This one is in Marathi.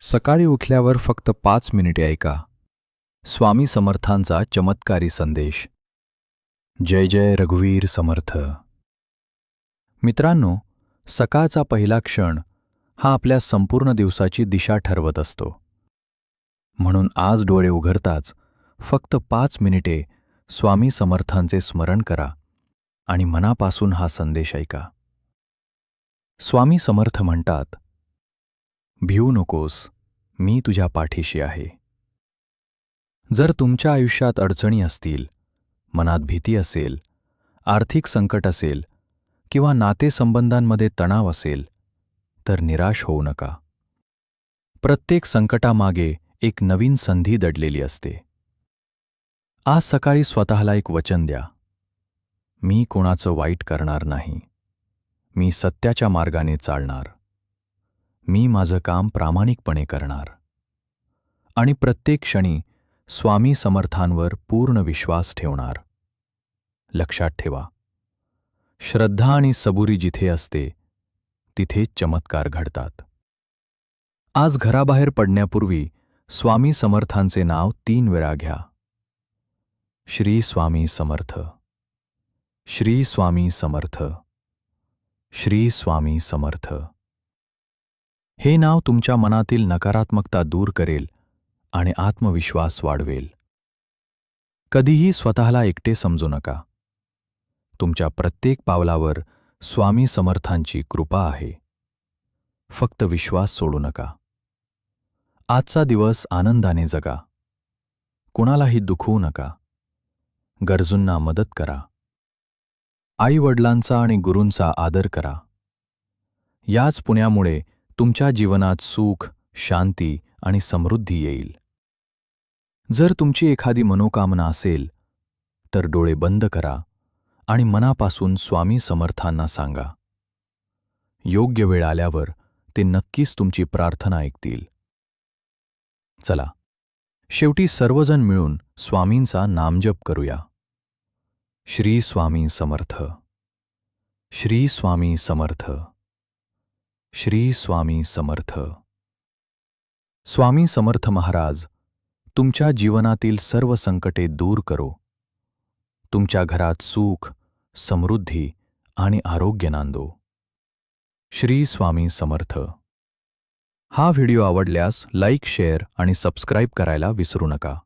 सकाळी उठल्यावर फक्त 5 मिनिटे ऐका. स्वामी समर्थांचा चमत्कारी संदेश. जय जय रघुवीर समर्थ. मित्रांनो, सकाळचा पहिला क्षण हा आपल्या संपूर्ण दिवसाची दिशा ठरवत असतो. म्हणून आज डोळे उघडताच फक्त 5 मिनिटे स्वामी समर्थांचे स्मरण करा आणि मनापासून हा संदेश ऐका. स्वामी समर्थ म्हणतात, भिवू नकोस, मी तुझ्या पाठीशी आहे. जर तुमच्या आयुष्यात अडचणी असतील, मनात भीती असेल, आर्थिक संकट असेल किंवा नातेसंबंधांमध्ये तणाव असेल, तर निराश होऊ नका. प्रत्येक संकटामागे एक नवीन संधी दडलेली असते. आज सकाळी स्वतःला एक वचन द्या. मी कोणाचं वाईट करणार नाही. मी सत्याच्या मार्गाने चालणार. मी माझं काम प्रामाणिकपणे करणार. आणि प्रत्येक क्षणी स्वामी समर्थांवर पूर्ण विश्वास ठेवणार. लक्षात ठेवा, श्रद्धा आणि सबुरी जिथे असते तिथेच चमत्कार घडतात. आज घराबाहेर पडण्यापूर्वी स्वामी समर्थांचे नाव 3 वेळा घ्या. श्री स्वामी समर्थ, श्री स्वामी समर्थ, श्री स्वामी समर्थ. हे नाव तुमच्या मनातील नकारात्मकता दूर करेल आणि आत्मविश्वास वाढवेल. कधीही स्वतःला एकटे समजू नका. तुमच्या प्रत्येक पावलावर स्वामी समर्थांची कृपा आहे. फक्त विश्वास सोडू नका. आजचा दिवस आनंदाने जगा. कुणालाही दुखवू नका. गरजूंना मदत करा. आई-वडिलांचा आणि गुरूंचा आदर करा. याच पुण्यामुळे तुमच्या जीवनात सुख, शांती आणि समृद्धी येईल. जर तुमची एखादी मनोकामना असेल तर डोळे बंद करा आणि मनापासून स्वामी समर्थांना सांगा. योग्य वेळ आल्यावर ते नक्कीच तुमची प्रार्थना ऐकतील. चला, शेवटी सर्वजण मिळून स्वामींचा नामजप करूया. श्री स्वामी समर्थ, श्री स्वामी समर्थ, श्री स्वामी समर्थ. स्वामी समर्थ महाराज तुमच्या जीवनातील सर्व संकटे दूर करो. तुमच्या घरात सुख, समृद्धी आणि आरोग्य नांदो. श्री स्वामी समर्थ. हा व्हिडिओ आवडल्यास लाईक, शेअर आणि सबस्क्राईब करायला विसरू नका.